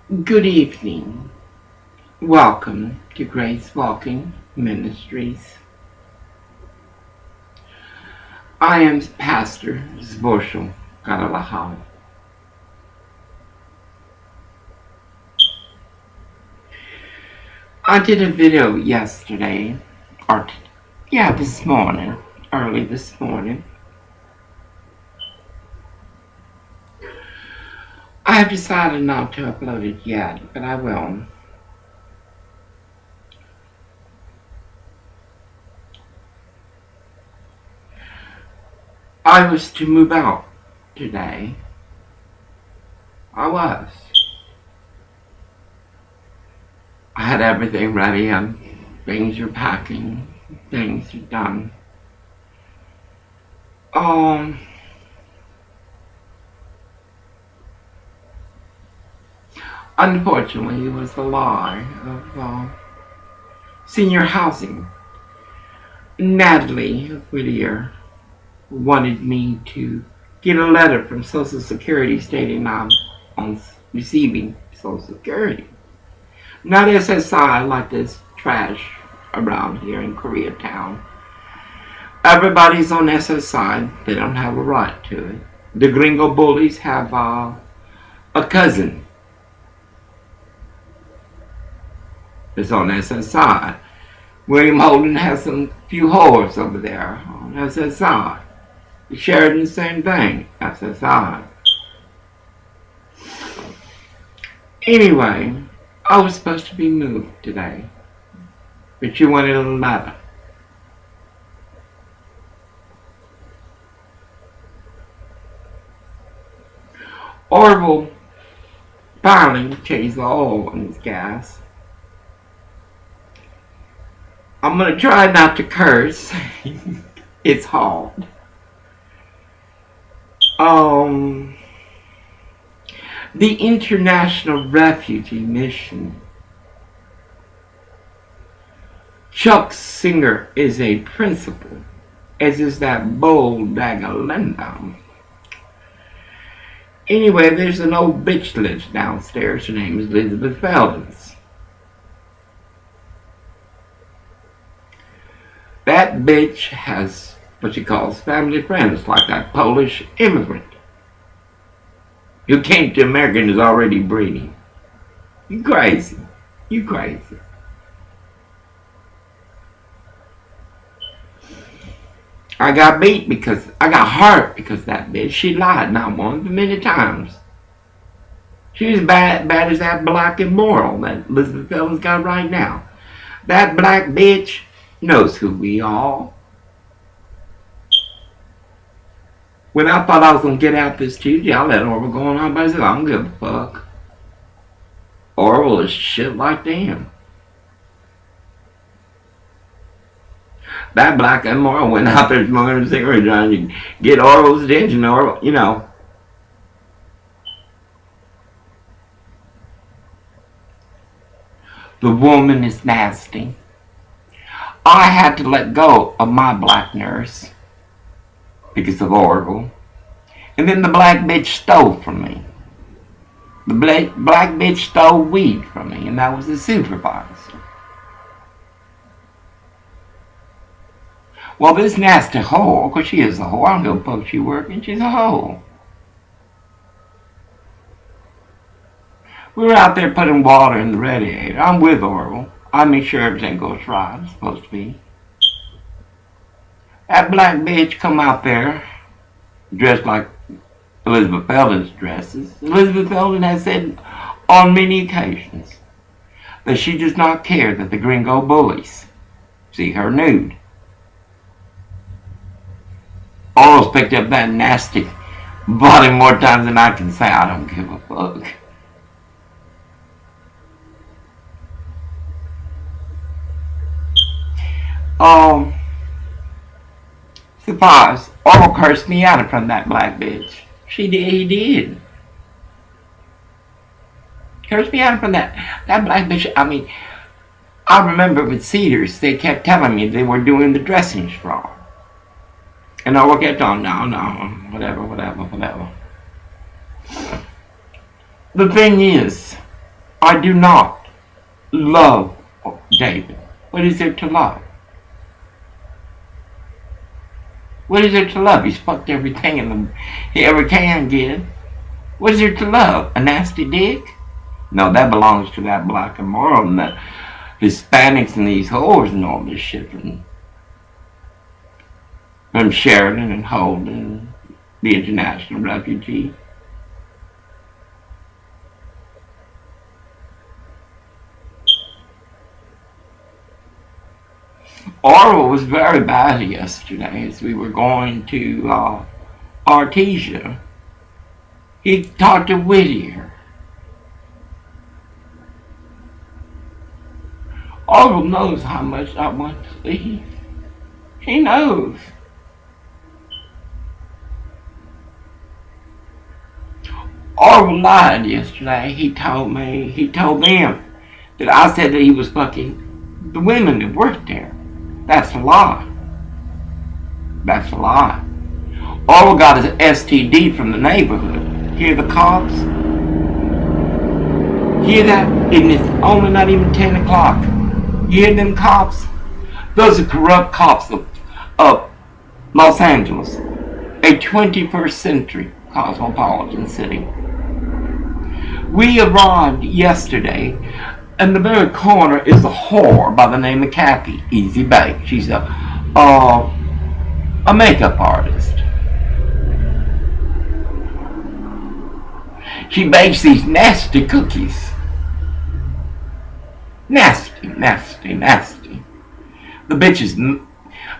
Good evening. Welcome to Grace Walking Ministries. I am Pastor Zvorshel Karalahal. I did a video yesterday, this morning, early this morning. I have decided not to upload it yet, but I will. I was to move out today. I was. I had everything ready and things are packing, things are done. Unfortunately, it was the lie of senior housing. Natalie Whittier wanted me to get a letter from Social Security stating I'm on receiving Social Security. Not SSI like this trash around here in Koreatown. Everybody's on SSI. They don't have a right to it. The gringo bullies have a cousin that's on SSI. William Holden has some few whores over there on SSI. Sheridan, the same thing, SSI. Anyway, I was supposed to be moved today, but you wanted a letter. Orville finally changed the oil in his gas. I'm going to try not to curse. It's hard. The International Refugee Mission. Chuck Singer is a principal, as is that bold Dagalenda. Anyway, there's an old bitch lives downstairs. Her name is Elizabeth Feldens. That bitch has what she calls family friends, like that Polish immigrant who came to America and is already breeding. You crazy. You crazy. I got hurt because that bitch. She lied not once but many times. She was bad as that black immoral that Elizabeth Feldens got right now. That black bitch knows who we are. When I thought I was going to get out this Tuesday, I let Orville go on. Everybody said, I don't give a fuck. Orville is shit like them. That black immoral went out there smoking a cigarette trying to get Orville's attention. Orville, you know. The woman is nasty. I had to let go of my black nurse because of Orville. And then the black bitch stole from me. The black bitch stole weed from me, and that was the supervisor. Well, this nasty hoe, because she is a hoe, I don't give a fuck she working, she's a hoe. We were out there putting water in the radiator. I'm with Orville. I make sure everything goes right. It's supposed to be. That black bitch come out there dressed like Elizabeth Feldens dresses. Elizabeth Feldens has said on many occasions that she does not care that the gringo bullies see her nude. Orville's picked up that nasty body more times than I can say. I don't give a fuck. Surprise. Orville cursed me out in front of that black bitch. He did. Cursed me out in front of that black bitch. I mean, I remember with Cedars, they kept telling me they were doing the dressings wrong. And Orville kept on, no, whatever. The thing is, I do not love David. What is there to love? What is there to love? He's fucked everything he ever can get. What is there to love? A nasty dick? No, that belongs to that black and moral and that Hispanics and these whores and all this shit from Sheridan and Holden, the international refugee. Orwell was very bad yesterday as we were going to Artesia. He talked to Whittier. Orwell knows how much I want to leave. He knows. Orwell lied yesterday. He told them that I said that he was fucking the women that worked there. That's a lie. That's a lie. Orwell got his STD from the neighborhood. Hear the cops? Hear that? And it's only not even 10 o'clock. You hear them cops? Those are corrupt cops of Los Angeles. A 21st century cosmopolitan city. We arrived yesterday, and the very corner is a whore by the name of Kathy Easy Bake. She's a makeup artist. She bakes these nasty cookies. Nasty, nasty, nasty. The bitches,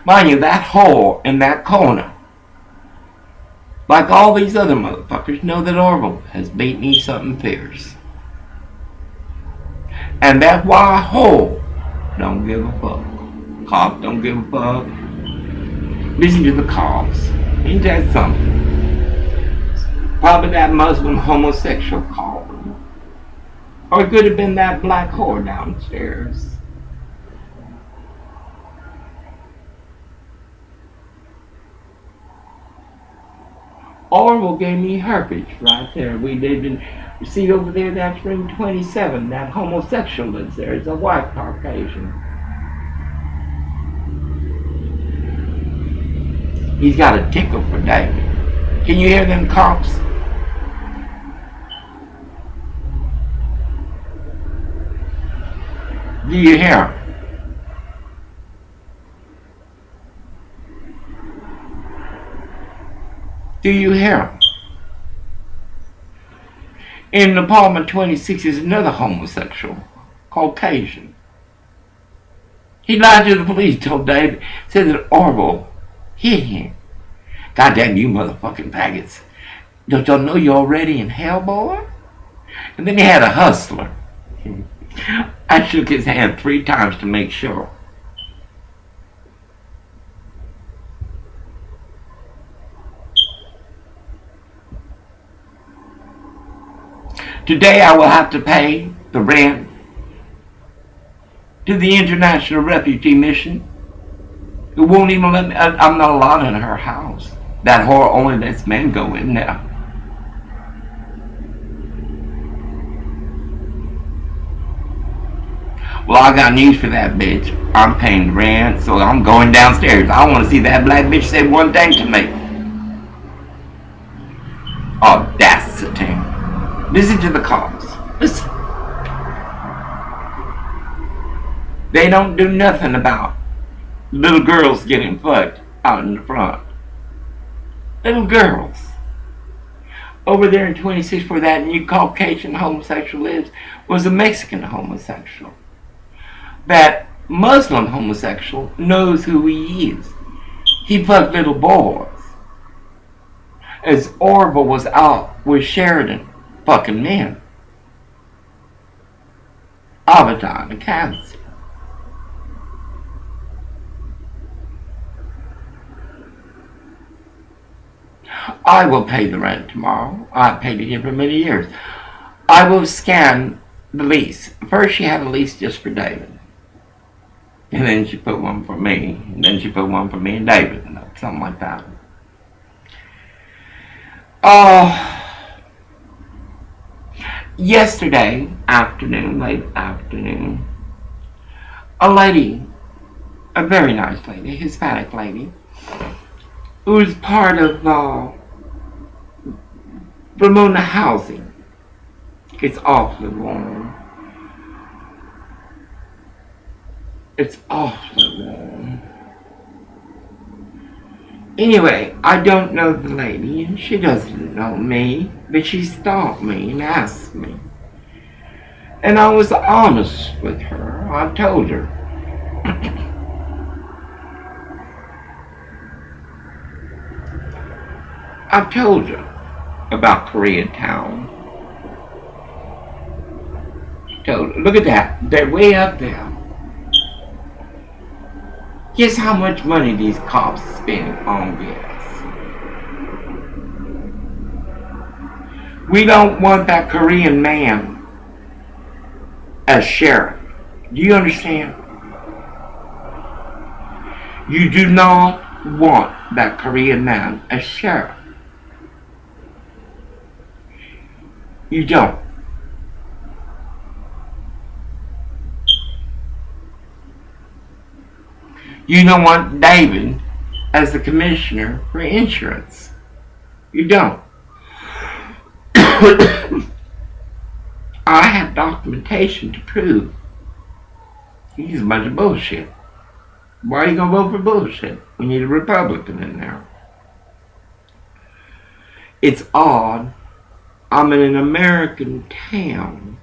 mind you, that whore in that corner, like all these other motherfuckers, know that Orville has beat me something fierce. And that's why whore don't give a fuck. Cops don't give a fuck. Listen to the cops. Ain't that something? Probably that Muslim homosexual call. Or it could have been that black whore downstairs. Orwell gave me herpes right there. We didn't see over there, that's room 27. That homosexual lives there. It's a white Caucasian. He's got a tickle for David. Can you hear them cops? Do you hear them? Do you hear him? In apartment 26 is another homosexual, Caucasian. He lied to the police, told David, said that Orville hit him. Goddamn you motherfucking faggots. Don't y'all know you're already in hell, boy? And then he had a hustler. I shook his hand 3 times to make sure. Today I will have to pay the rent to the International Refugee Mission. It won't even let me, I'm not allowed in her house. That whore only lets men go in there. Well, I got news for that bitch. I'm paying rent, so I'm going downstairs. I want to see that black bitch say one thing to me. Audacity. Listen to the cops. Listen. They don't do nothing about little girls getting fucked out in the front. Little girls. Over there in 26 where that new Caucasian homosexual lives was a Mexican homosexual. That Muslim homosexual knows who he is. He fucked little boys. As Orville was out with Sheridan fucking men. Abaddon and Kansas. I will pay the rent tomorrow. I've paid it here for many years. I will scan the lease. First she had a lease just for David. And then she put one for me. And then she put one for me and David. Something like that. Yesterday afternoon, late afternoon, a lady, a very nice lady, a Hispanic lady, who was part of Ramona housing. It's awfully warm. It's awfully warm. Anyway, I don't know the lady, and she doesn't know me, but she stopped me and asked me. And I was honest with her. I told her. I told her about Koreatown. She told her, look at that. They're way up there. Guess how much money these cops spend on gas. We don't want that Korean man as sheriff. Do you understand? You do not want that Korean man as sheriff. You don't. You don't want David as the commissioner for insurance. You don't. I have documentation to prove he's a bunch of bullshit. Why are you going to vote for bullshit? We need a Republican in there. It's odd. I'm in an American town.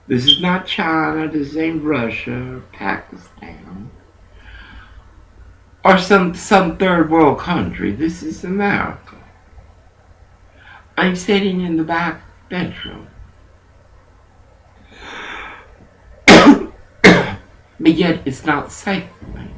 This is not China. This ain't Russia or Pakistan. Or some third world country. This is America. I'm sitting in the back bedroom. But yet it's not safe for me.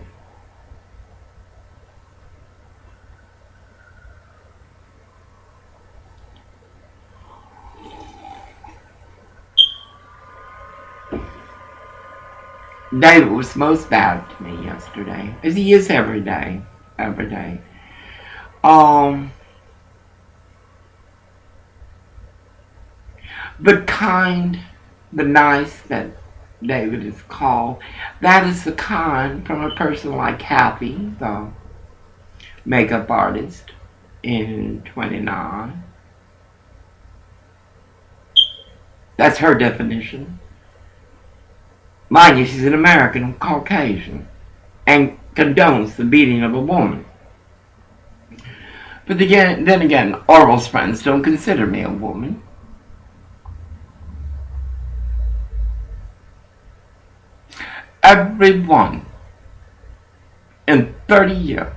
David was most bad to me yesterday, as he is every day. Every day. The kind, the nice that David is called, that is the kind from a person like Kathy, the makeup artist in 29. That's her definition. Mind you, she's an American Caucasian and condones the beating of a woman. But then again, Orwell's friends don't consider me a woman. Everyone in 30 years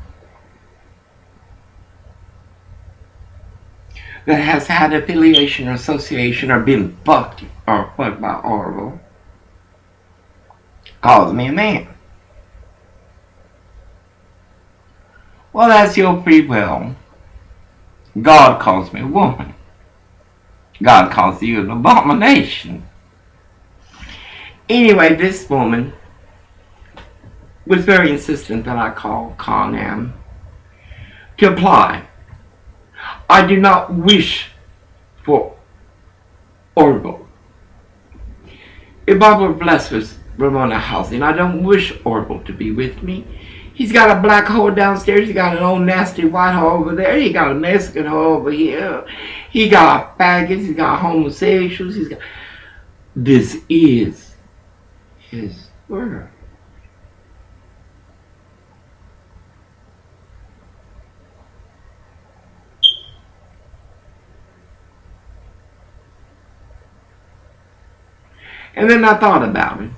that has had affiliation or association or been fucked or what by Orwell calls me a man. Well, that's your free will. God calls me a woman. God calls you an abomination. Anyway, this woman was very insistent that I call Con Am to apply. I do not wish for Orville. If I were blessed with Ramona housing, I don't wish Orville to be with me. He's got a black hole downstairs. He got an old nasty white hole over there. He got a Mexican hole over here. He got faggots. He's got homosexuals. He's got. This is his world. And then I thought about it.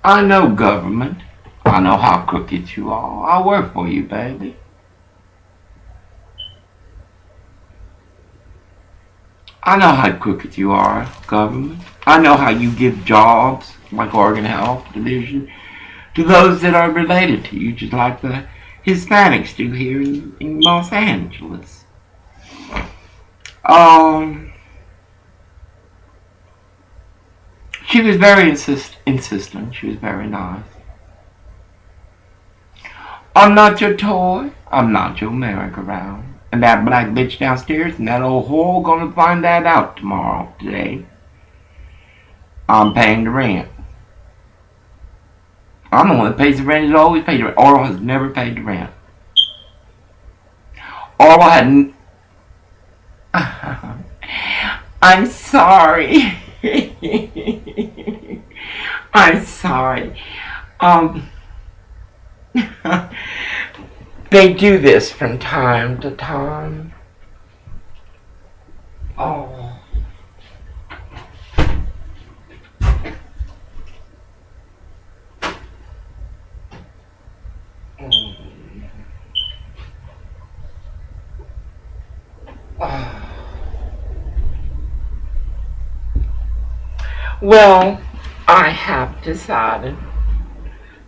I know government. I know how crooked you are. I'll work for you, baby. I know how crooked you are, government. I know how you give jobs, like Oregon Health Division, to those that are related to you, just like the Hispanics do here in Los Angeles. She was very insistent. She was very nice. I'm not your toy. I'm not your merry-go-round. And that black bitch downstairs and that old whore gonna find that out today. I'm paying the rent. I'm the one that pays the rent. He's always paid the rent. Oral has never paid the rent. Oral hadn't. I'm sorry. I'm sorry. They do this from time to time. Oh. Well, I have decided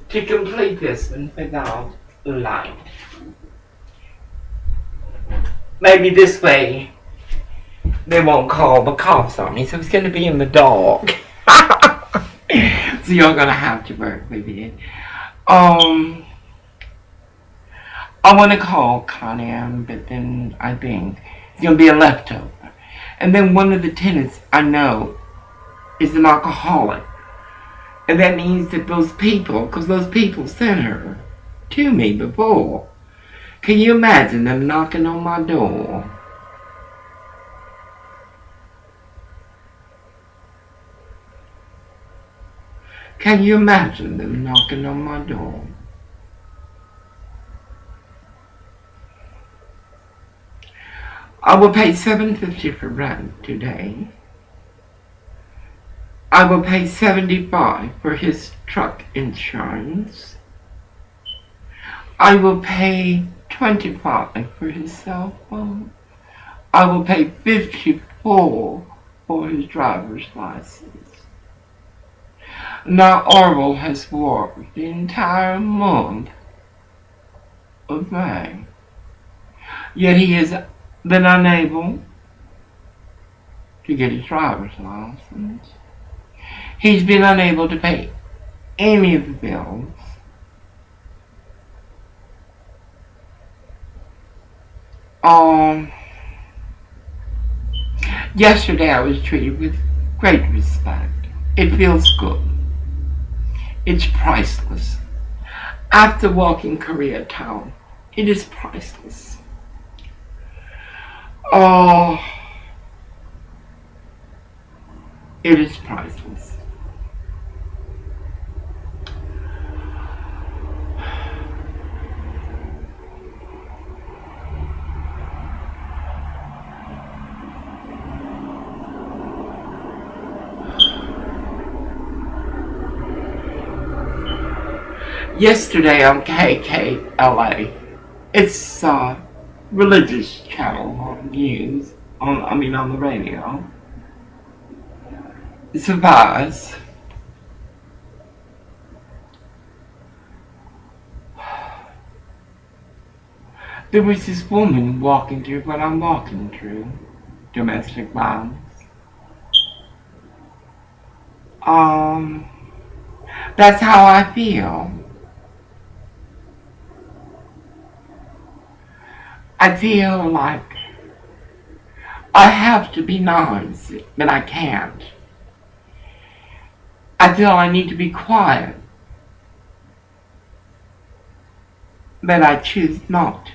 to complete this one without light. Maybe this way they won't call the cops on me, so it's going to be in the dark. So you're going to have to work with it. I want to call Con Am, but then I think it's going to be a leftover. And then one of the tenants I know is an alcoholic. And that means that those people, because those people sent her to me before. Can you imagine them knocking on my door? Can you imagine them knocking on my door? I will pay $7.50 for rent today. I will pay $75 for his truck insurance. I will pay $25 for his cell phone. I will pay $54 for his driver's license. Now Orville has worked the entire month of May, yet he has been unable to get his driver's license. He's been unable to pay any of the bills. Yesterday I was treated with great respect. It feels good. It's priceless. After walking Koreatown, it is priceless. It is priceless. Yesterday on KKLA, it's a religious channel on news, on the radio. It's a virus. There was this woman walking through what I'm walking through, domestic violence. That's how I feel. I feel like I have to be nice, but I can't. I feel I need to be quiet, but I choose not to.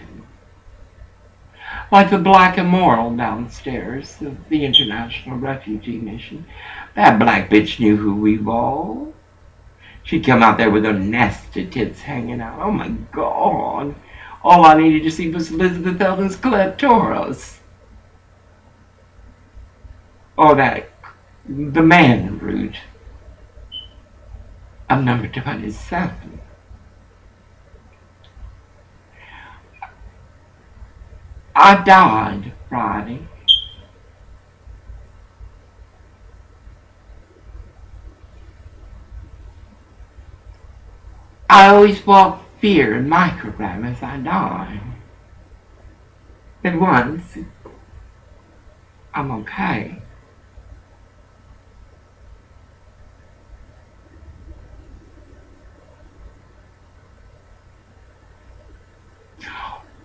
Like the black immoral downstairs of the International Refugee Mission. That black bitch knew who we were. She'd come out there with her nasty tits hanging out. Oh my God. All I needed to see was Elizabeth Elden's clitoris. Or the man route of number 27. I died Friday. I always walk fear and microgram as I die. But once, I'm okay.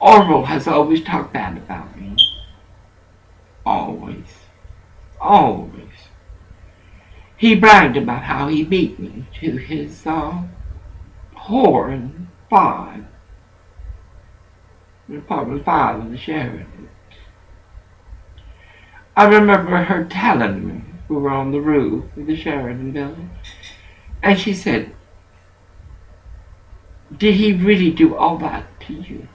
Orville has always talked bad about me. Always. Always. He bragged about how he beat me to his whore in apartment 5 of the Sheridan. I remember her telling me, we were on the roof of the Sheridan building, and she said, "Did he really do all that to you?"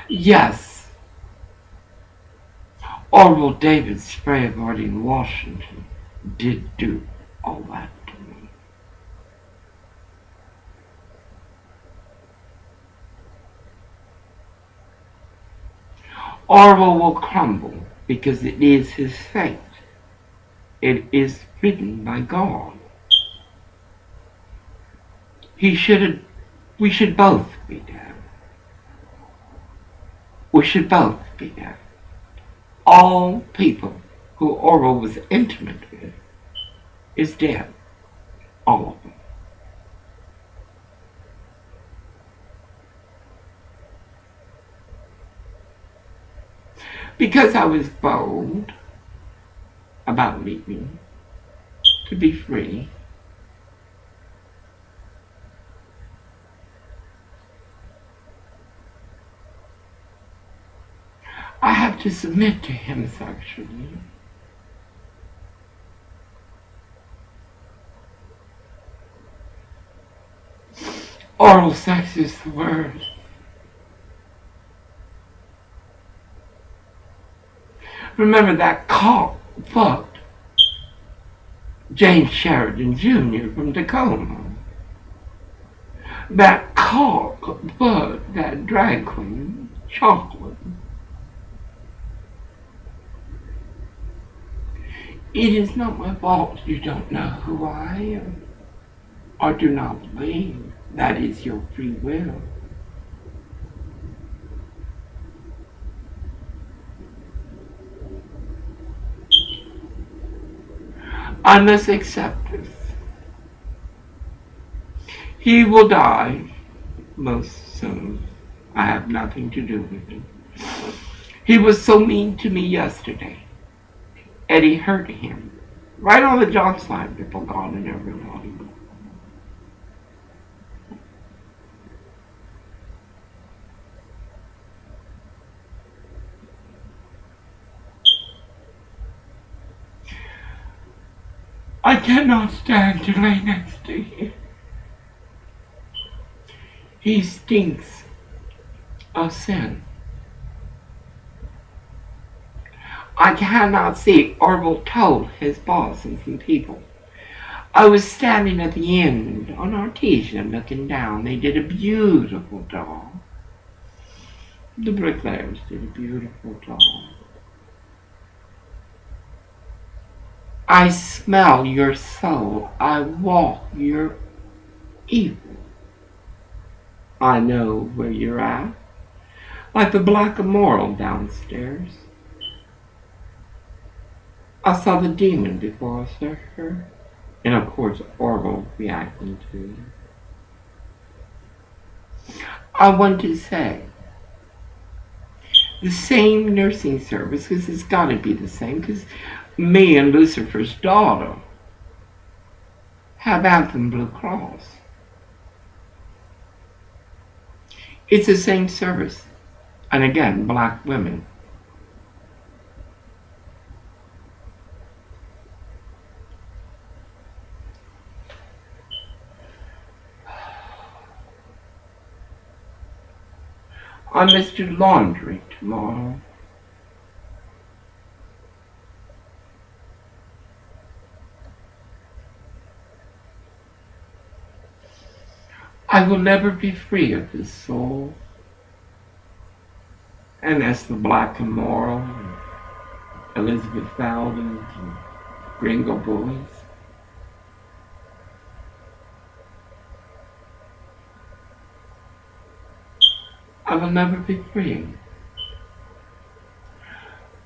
Yes. Orville David Sprague in Washington did do all that to me. Orville will crumble because it is his fate. It is written by God. We should both be dead. We should both be dead. All people who Orwell was intimate with is dead. All of them. Because I was bold about leaving to be free, I have to submit to him sexually. Oral sex is the word. Remember that cock fucked James Sheridan Jr. from Tacoma. That cock fucked that drag queen, Chocolate. It is not my fault you don't know who I am, or do not believe. That is your free will. I must accept this. He will die most soon. I have nothing to do with it. He was so mean to me yesterday. Eddie hurt him right on the job site before God and everybody. I cannot stand to lay next to him. He stinks of sin. I cannot see Orville told his boss and some people. I was standing at the end on Artesia looking down. They did a beautiful job. The bricklayers did a beautiful job. I smell your soul. I walk your evil. I know where you're at. Like the black immoral downstairs. I saw the demon before I saw her. And of course Orville reacting to it. I want to say, the same nursing service, because it's got to be the same, because me and Lucifer's daughter have Anthem Blue Cross. It's the same service. And again, black women. I must do laundry tomorrow. I will never be free of this soul. And that's the black and moral, and Elizabeth Fowden, and Gringo Boys. I will never be free.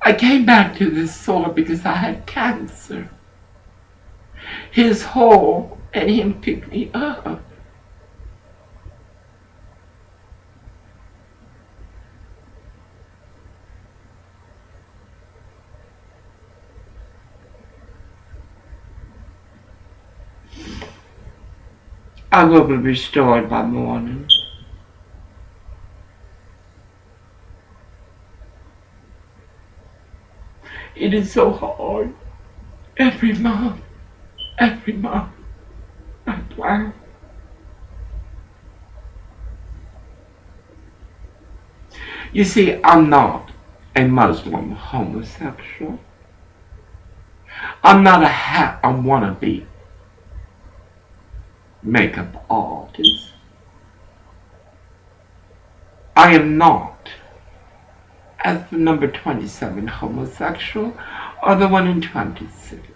I came back to this soul because I had cancer. His whole and him pick me up. I will be restored by morning. It is so hard. Every month, I plan. You see, I'm not a Muslim homosexual. I'm not a wannabe makeup artist. I am not, as the number 27 homosexual, or the one in 26.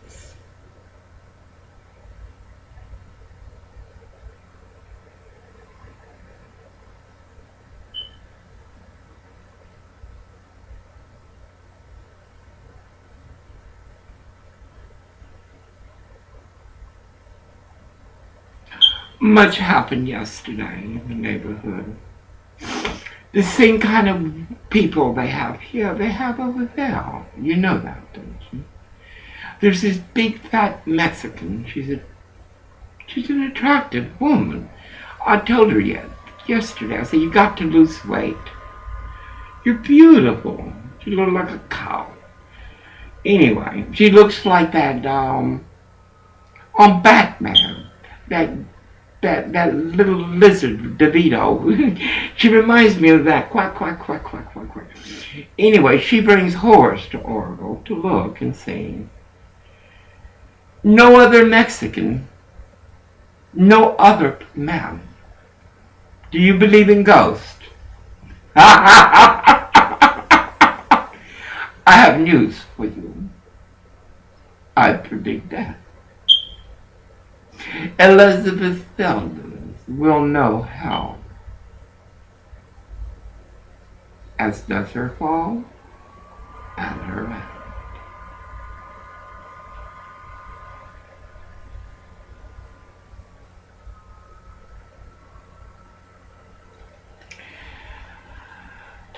Much happened yesterday in the neighborhood. The same kind of people they have here, they have over there. You know that, don't you? There's this big fat Mexican. She's an attractive woman. I told her yesterday, I said, you got to lose weight. You're beautiful. You look like a cow. Anyway, she looks like that, on Batman. That little lizard, DeVito. She reminds me of that. Quack, quack, quack, quack, quack, quack. Anyway, she brings Horace to Oracle to look and see. No other Mexican, no other man. Do you believe in ghosts? I have news for you. I predict that. Elizabeth Felders will know how, as does her fall and her round.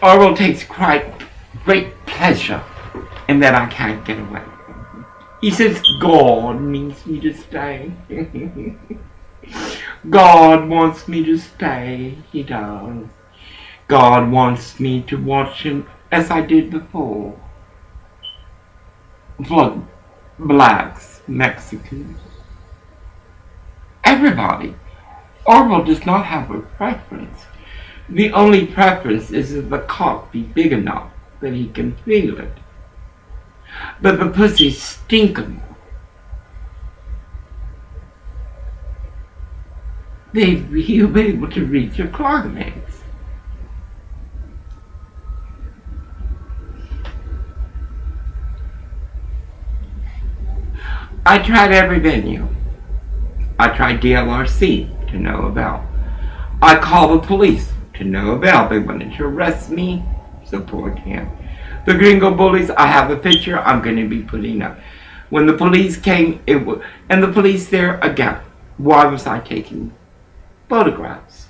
Orwell takes great pleasure in that I can't get away. He says God needs me to stay. God wants me to stay. He does. God wants me to watch him as I did before. Blacks, Mexicans, everybody. Orwell does not have a preference. The only preference is that the cock be big enough that he can feel it. But the pussy stink enough. He'll be able to reach your climax. I tried every venue. I tried DLRC to no avail. I called the police to no avail. They wanted to arrest me. Support him. The Gringo Bullies, I have a picture I'm going to be putting up. When the police came, and the police there again. Why was I taking photographs?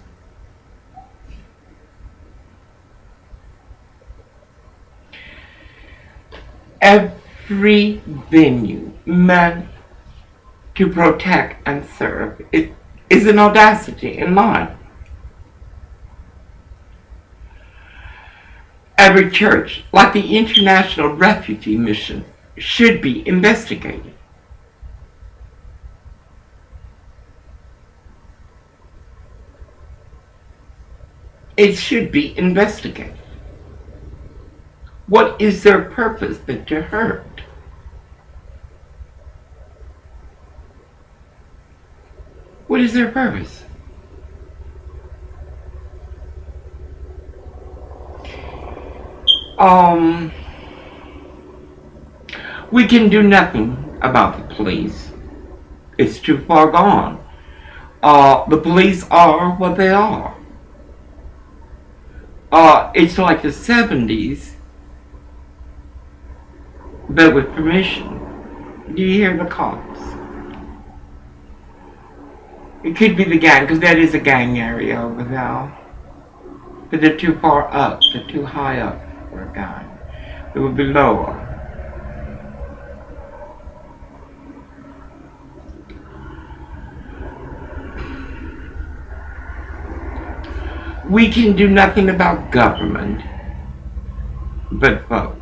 Every venue meant to protect and serve is an audacity in mine. Every church, like the International Refugee Mission, should be investigated. It should be investigated. What is their purpose but to hurt? What is their purpose? We can do nothing about the police. It's too far gone. The police are what they are. It's like the 70s, but with permission. Do you hear the cops? It could be the gang, because that is a gang area over there. But they're too far up. They're too high up for a gang. It would be lower. We can do nothing about government but vote.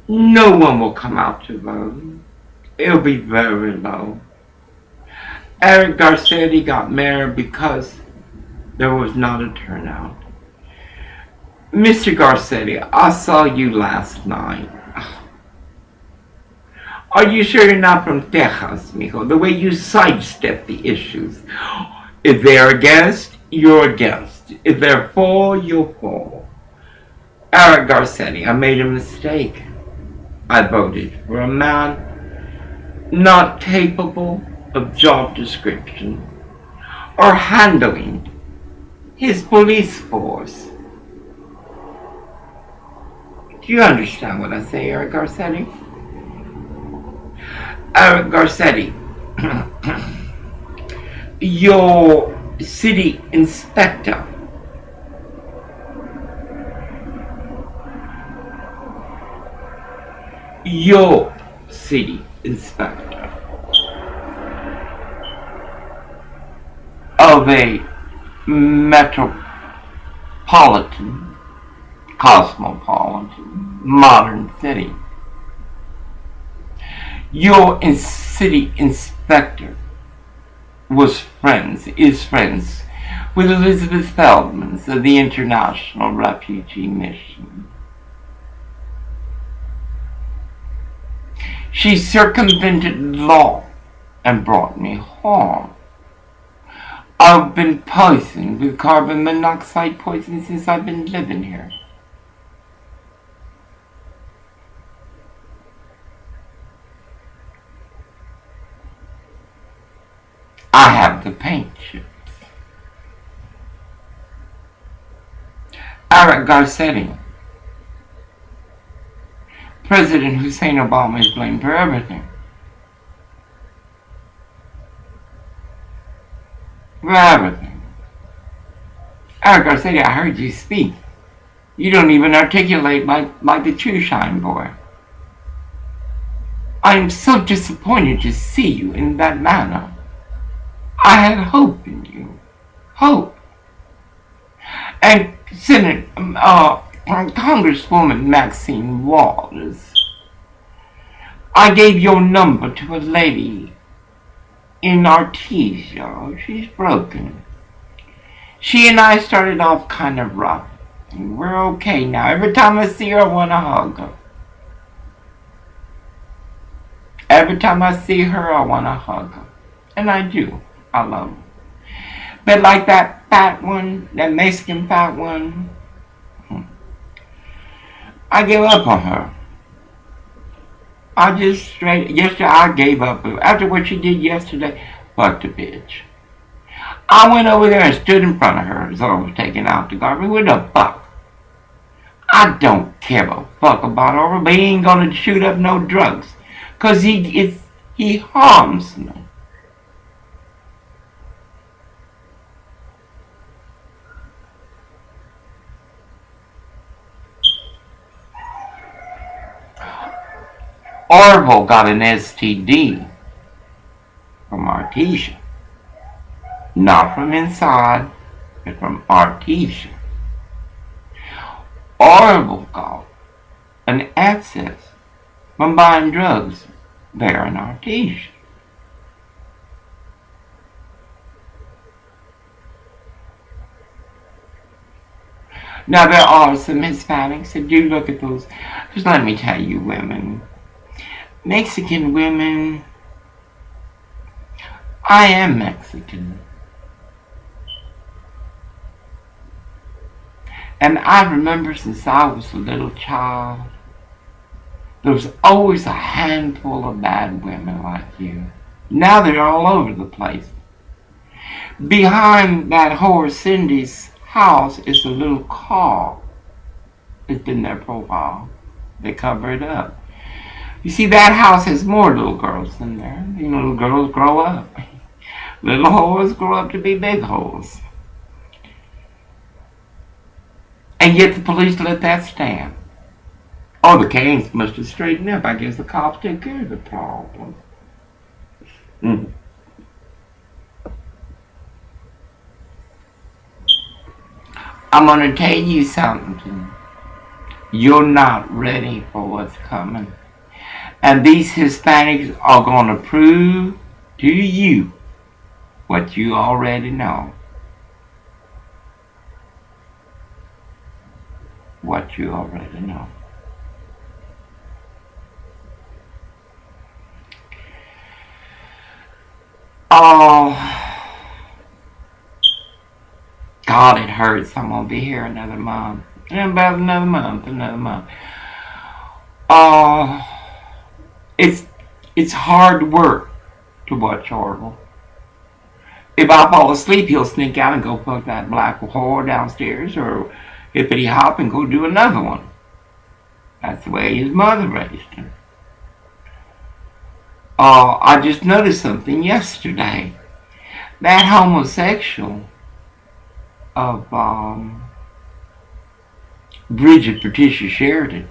No one will come out to vote. It'll be very low. Eric Garcetti got mayor because there was not a turnout. Mr. Garcetti, I saw you last night. Are you sure you're not from Texas, mijo? The way you sidestep the issues. If they're against, you're against. If they're for, you're for. Eric Garcetti, I made a mistake. I voted for a man not capable of job description or handling his police force. Do you understand what I say, Eric Garcetti? Eric Garcetti, your city inspector of a metropolitan, cosmopolitan, modern city. Your city inspector is friends with Elizabeth Feldman of the International Refugee Mission. She circumvented law and brought me harm. I've been poisoned with carbon monoxide poison since I've been living here. I have the paint chips. Eric Garcetti, President Hussein Obama is blamed for everything. For everything. Eric Garcetti, I heard you speak. You don't even articulate like the True Shine boy. I am so disappointed to see you in that manner. I had hope in you. Hope. And Congresswoman Maxine Waters, I gave your number to a lady in Artesia. She's broken. She and I started off kind of rough. And we're okay now. Every time I see her, I want to hug her. Every time I see her, I want to hug her. And I do. I love her. But like that fat one, that Mexican fat one, I gave up on her. Yesterday I gave up. After what she did yesterday, fuck the bitch. I went over there and stood in front of her as I was taking out the garbage. What the fuck? I don't care a fuck about her, but he ain't gonna shoot up no drugs. Cause he harms me. Orville got an STD from Artesia. Not from inside, but from Artesia. Orville got an access from buying drugs there in Artesia. Now there are some Hispanics that do look at those. Just let me tell you, women. Mexican women, I am Mexican. And I remember since I was a little child, there was always a handful of bad women like you. Now they're all over the place. Behind that whore Cindy's house is a little car. It's been there for a while. They cover it up. You see, that house has more little girls in there. You know, little girls grow up. Little holes grow up to be big holes. And yet the police let that stand. Oh, the Canes must have straightened up. I guess the cops took care of the problem. Mm. I'm going to tell you something. You're not ready for what's coming. And these Hispanics are going to prove to you what you already know. What you already know. Oh, God, it hurts. I'm going to be here another month. And about another month. Oh, it's hard work to watch Orville. If I fall asleep, he'll sneak out and go fuck that black whore downstairs, or hippity hop and go do another one. That's the way his mother raised him. Oh, I just noticed something yesterday. That homosexual of Bridget Patricia Sheridan,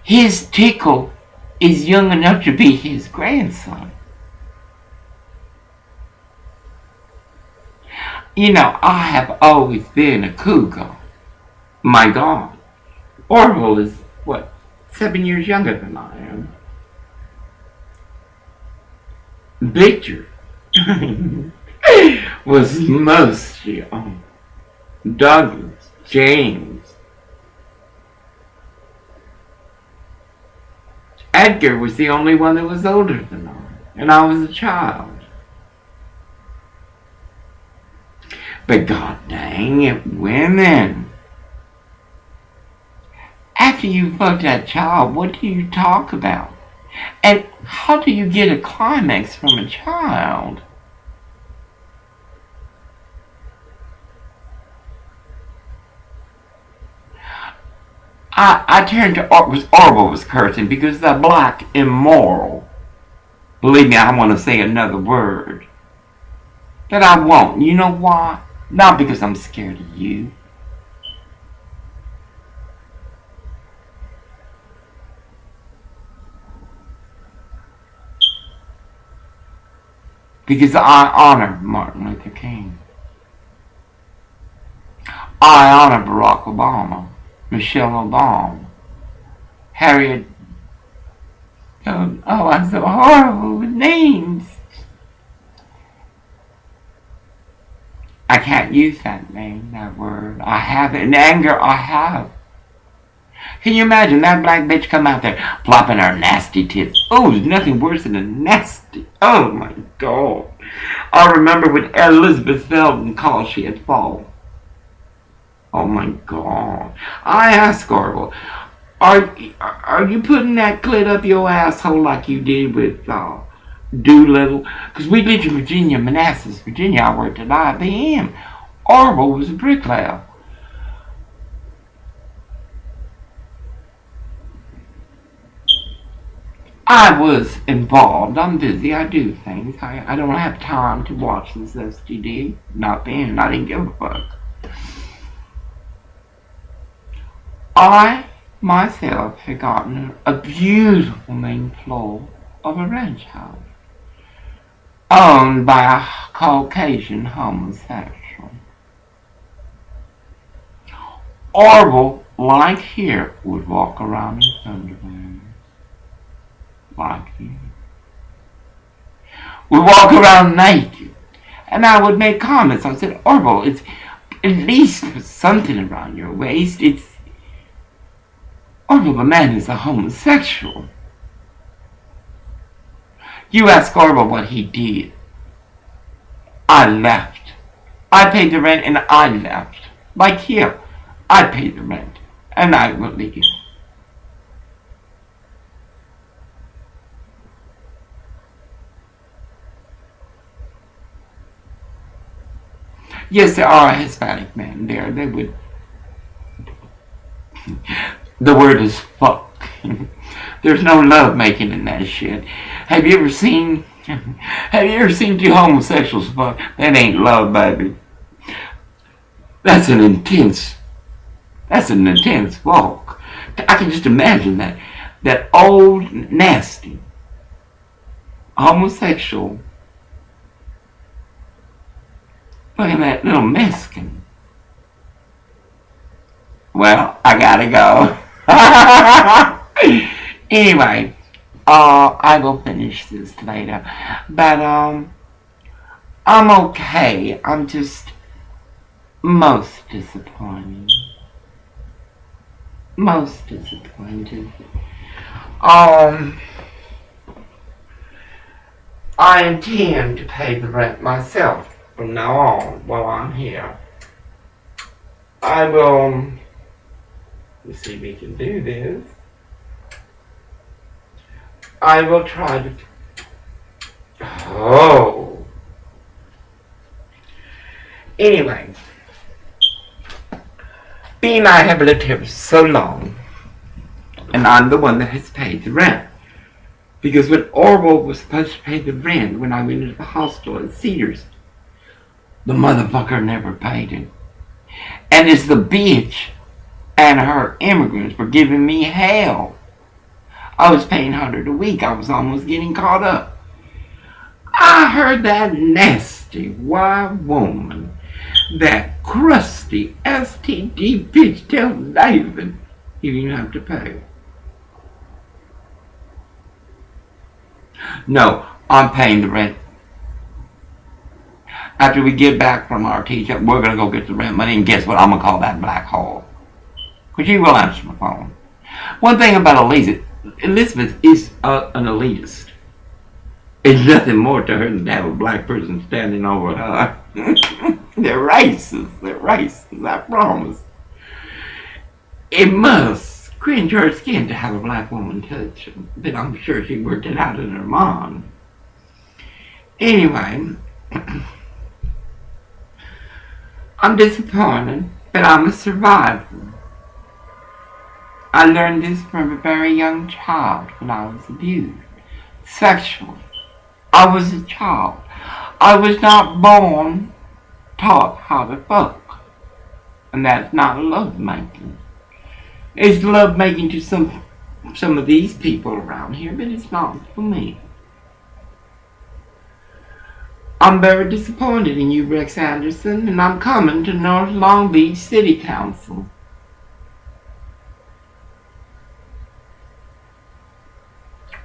his tickle is young enough to be his grandson. You know, I have always been a cougar. My God. Orville is, what, 7 years younger than I am. Victor was mostly on Douglas, James. Edgar was the only one that was older than I, and I was a child. But God dang it, women. After you fuck that child, what do you talk about? And how do you get a climax from a child? I turned to Orville was cursing because the black immoral. Believe me, I want to say another word. But I won't. You know why? Not because I'm scared of you. Because I honor Martin Luther King. I honor Barack Obama, Michelle Obama, Harriet. Oh, I'm so horrible with names. I can't use that name, that word. I have it. In anger, I have. Can you imagine that black bitch come out there flopping her nasty tits? Oh, there's nothing worse than a nasty. Oh my God. I remember when Elizabeth Belden called she had fallen. Oh my God. I asked Orville, are you putting that clit up your asshole like you did with Doolittle? Because we lived in Virginia, Manassas, Virginia. I worked at IBM. Orville was a bricklayer. I was involved. I'm busy. I do things. I don't have time to watch this STD. Not then. I didn't give a fuck. I myself had gotten a beautiful main floor of a ranch house owned by a Caucasian homosexual. Orville, like here, would walk around in underwear. Like here. Would walk around naked. And I would make comments. I said, Orville, it's at least something around your waist. It's Orville, the man is a homosexual. You ask Orville what he did. I left. I paid the rent and I left. Like here, I paid the rent and I will leave. Yes, there are Hispanic men there. They would. The word is fuck. There's no love making in that shit. Have you ever seen two homosexuals fuck? That ain't love, baby. That's an intense walk. I can just imagine that old nasty homosexual fucking that little Mexican. Well, I gotta go. Anyway, I will finish this later. But I'm okay. I'm just most disappointed. Most disappointed. I intend to pay the rent myself from now on while I'm here. I will. Let's see if we can do this. I will try to. Oh. Anyway, being I have lived here for so long, and I'm the one that has paid the rent. Because when Orwell was supposed to pay the rent when I went into the hospital at Cedars, the motherfucker never paid it. And it's the bitch and her immigrants were giving me hell. I was paying $100 a week. I was almost getting caught up. I heard that nasty white woman, that crusty STD bitch tell David he didn't have to pay. No, I'm paying the rent. After we get back from our teacher, we're going to go get the rent money, and guess what? I'm going to call that black hole. Because she will answer my phone. One thing about Elizabeth is an elitist. It's nothing more to her than to have a black person standing over her. They're racist, I promise. It must cringe her skin to have a black woman touch them, but I'm sure she worked it out in her mind. Anyway, I'm disappointed, but I'm a survivor. I learned this from a very young child when I was abused, sexually. I was a child. I was not born taught how to fuck. And that's not love making. It's love making to some of these people around here, but it's not for me. I'm very disappointed in you, Rex Anderson, and I'm coming to North Long Beach City Council.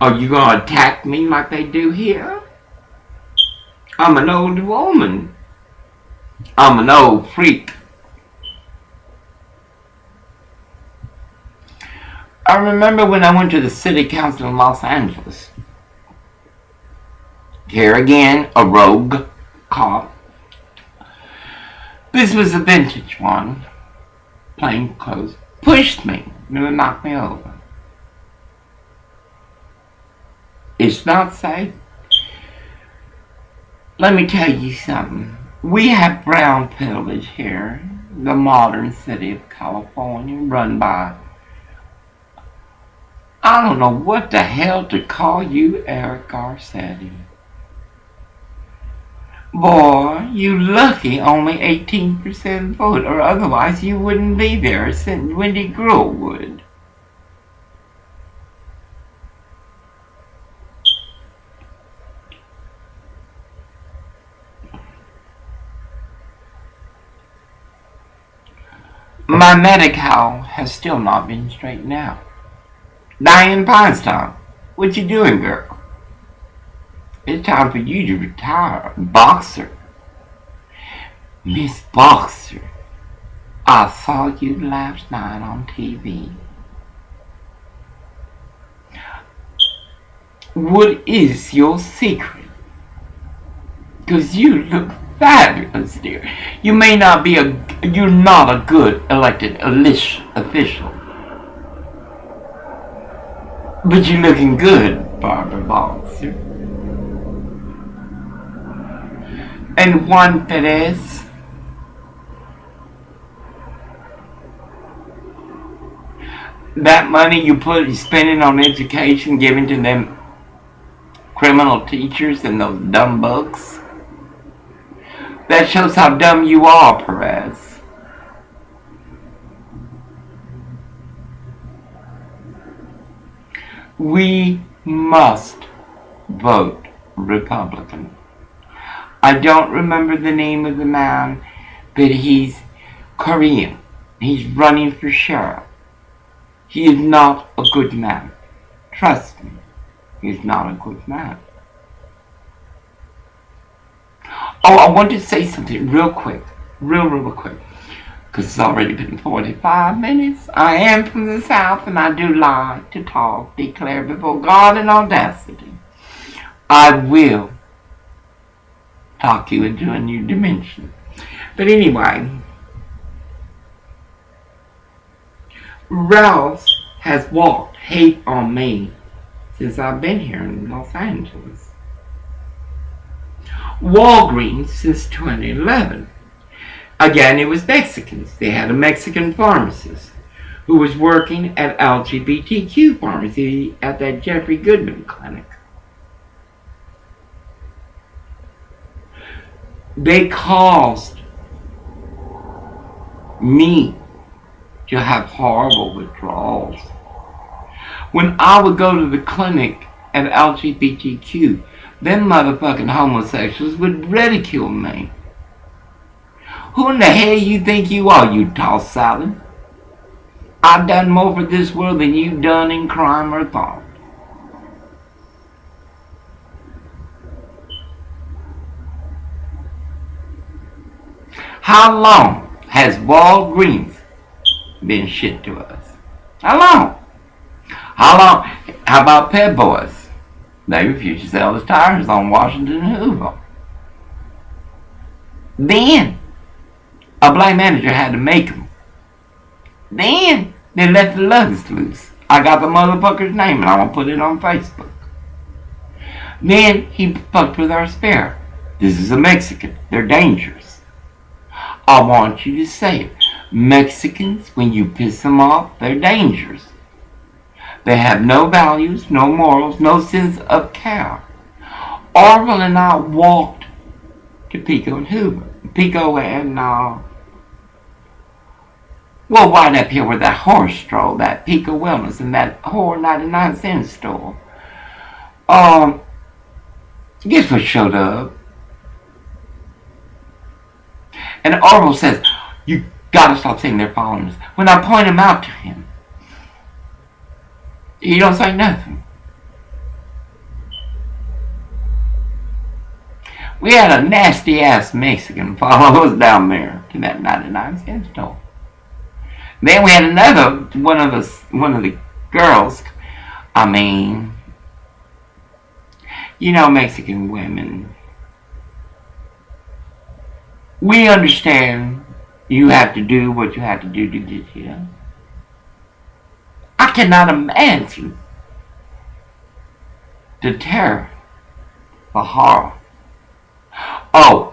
Are you gonna attack me like they do here? I'm an old woman. I'm an old freak. I remember when I went to the city council in Los Angeles. Here again, a rogue cop. This was a vintage one. Plain clothes. Pushed me. Nearly knocked me over. It's not safe. Let me tell you something. We have brown privilege here, the modern city of California, run by, I don't know what the hell to call you, Eric Garcetti. Boy, you lucky only 18% vote, or otherwise you wouldn't be there, since Wendy Gruhl would. My Medi-Cal has still not been straightened out. Diane Feinstein, what you doing, girl? It's time for you to retire, Boxer. Miss Boxer, I saw you last night on TV. What is your secret? 'Cause you look fabulous, dear. You're not a good elected official. But you're looking good, Barbara Boxer. And Juan Perez, That money you spending on education, giving to them criminal teachers and those dumb books. That shows how dumb you are, Perez. We must vote Republican. I don't remember the name of the man, but he's Korean. He's running for sheriff. He is not a good man. Trust me, he's not a good man. Oh, I want to say something real quick. Real quick. Because it's already been 45 minutes. I am from the South and I do like to talk, declare before God in audacity. I will talk you into a new dimension. But anyway, Ralph has walked hate on me since I've been here in Los Angeles. Walgreens since 2011. Again, it was Mexicans. They had a Mexican pharmacist who was working at LGBTQ pharmacy at that Jeffrey Goodman clinic. They caused me to have horrible withdrawals. When I would go to the clinic at LGBTQ, them motherfucking homosexuals would ridicule me. Who in the hell you think you are, you toss salad? I've done more for this world than you've done in crime or thought. How long has Walgreens been shit to us? How long? How long? How about Pep Boys? They refused to sell the tires on Washington and Hoover. Then, a black manager had to make them. Then, they let the luggage loose. I got the motherfucker's name and I'm going to put it on Facebook. Then, he fucked with our spare. This is a Mexican. They're dangerous. I want you to say it. Mexicans, when you piss them off, they're dangerous. They have no values, no morals, no sense of care. Orville and I walked to Pico and Hoover. Pico and, well, right up here where that horse stroll, that Pico Wellness and that whore 99-cent store. Guess what showed up? And Orville says, you gotta stop saying they're following us. When I point him out to him, he don't say nothing. We had a nasty ass Mexican follow us down there to that 99-cent store. Then we had another one of the girls. I mean, you know, Mexican women. We understand you have to do what you have to do to get here. I cannot imagine the terror, the horror. Oh.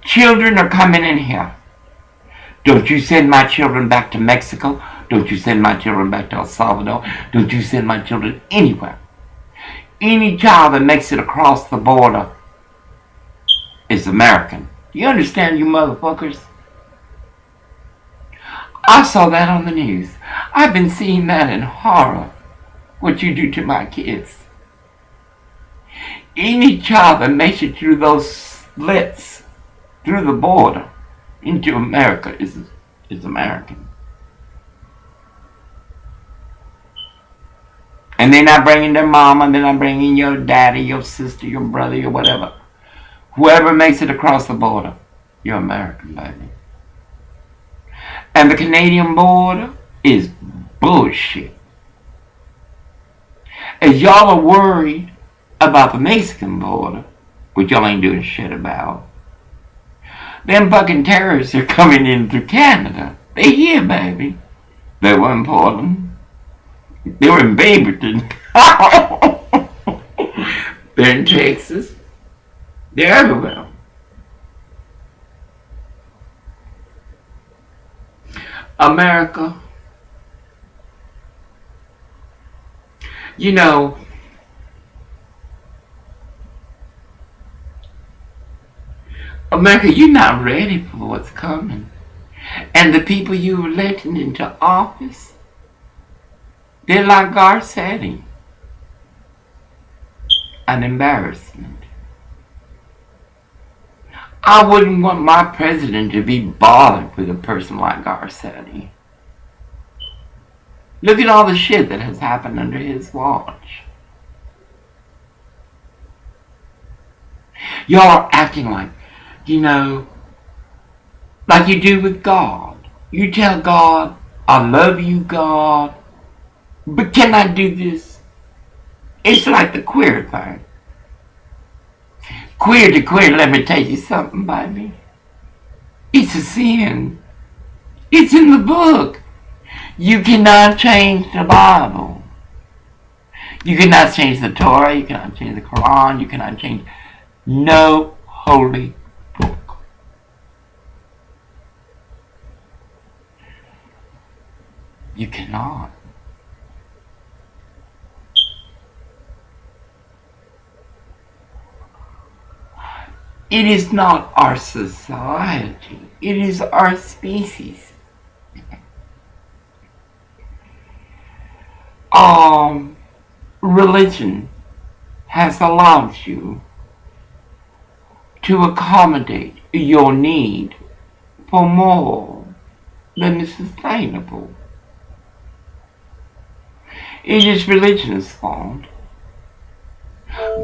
Children are coming in here. Don't you send my children back to Mexico. Don't you send my children back to El Salvador. Don't you send my children anywhere. Any child that makes it across the border is American. You understand, you motherfuckers? I saw that on the news. I've been seeing that in horror. What you do to my kids. Any child that makes it through those slits, through the border, into America is American. And they're not bringing their mama, they're not bringing your daddy, your sister, your brother, your whatever. Whoever makes it across the border, you're American, baby. And the Canadian border is bullshit. As y'all are worried about the Mexican border, which y'all ain't doing shit about, them fucking terrorists are coming in through Canada. They here, baby. They were in Portland. They were in Baberton. They're in Texas. They're everywhere. America You know, America, you're not ready for what's coming. And the people you elected into office, they're like Garcetti, an embarrassment. I wouldn't want my president to be bothered with a person like Garcetti. Look at all the shit that has happened under his watch. Y'all are acting like, like you do with God. You tell God, I love you, God, but can I do this? It's like the queer thing. Queer to queer, let me tell you something, baby. It's a sin. It's in the book. You cannot change the Bible. You cannot change the Torah. You cannot change the Quran. You cannot change no holy book. You cannot. It is not our society. It is our species. Religion has allowed you to accommodate your need for more than is sustainable. It is religion's fault.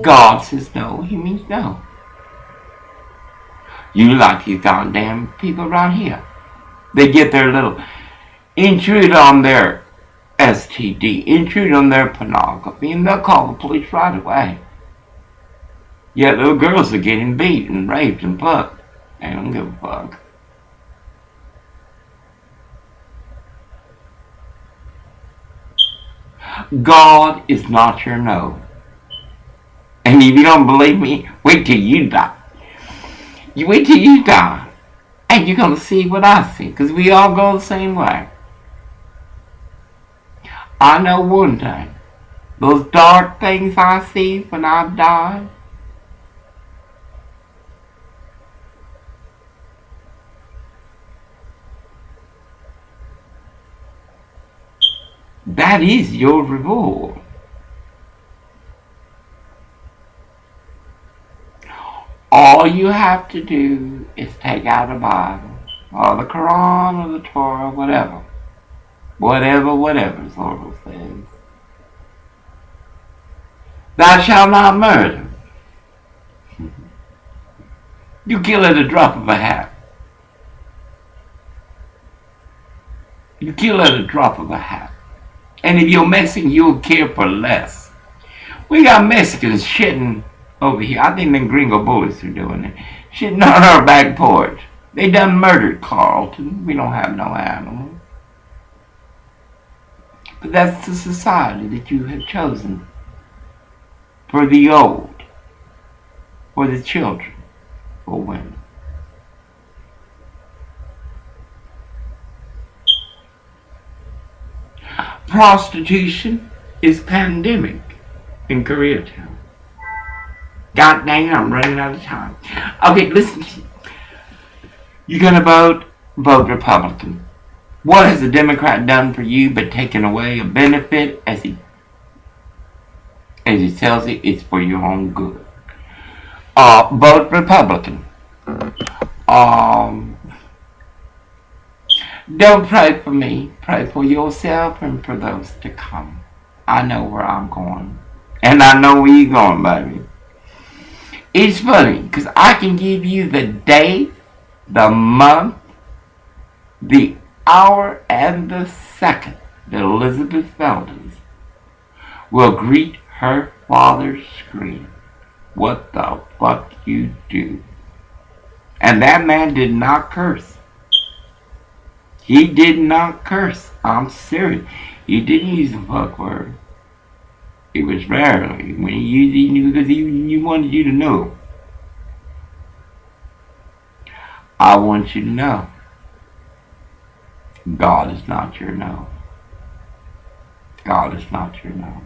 God says no, he means no. You like these goddamn people around here. They get their little intrude on their STD, intrude on their pornography, and they'll call the police right away. Yet little girls are getting beat and raped and fucked. They don't give a fuck. God is not your no. And if you don't believe me, wait till you die. You wait till you die, and you're gonna see what I see, because we all go the same way. I know one thing. Those dark things I see when I die, that is your reward. All you have to do is take out a Bible, or the Quran, or the Torah, whatever. Whatever, Zorro says. Thou shalt not murder. You kill at a drop of a hat. You kill at a drop of a hat. And if you're Mexican, you'll kill for less. We got Mexicans shitting over here. I think them gringo boys are doing it. Shitting on our back porch. They done murdered Carlton. We don't have no animals. But that's the society that you have chosen for the old, for the children, for women. Prostitution is pandemic in Koreatown. God dang it, I'm running out of time. Okay, listen. You're gonna vote Republican. What has the Democrat done for you but taken away a benefit as he tells it, it's for your own good. Vote Republican. Don't pray for me. Pray for yourself and for those to come. I know where I'm going. And I know where you're going, baby. It's funny, because I can give you the day, the month, the hour, and the second that Elizabeth Veldens will greet her father's scream. What the fuck you do? And that man did not curse. He did not curse. I'm serious. He didn't use the fuck word. It was rarely. When he used it, he knew because he wanted you to know. I want you to know. God is not your no. God is not your no.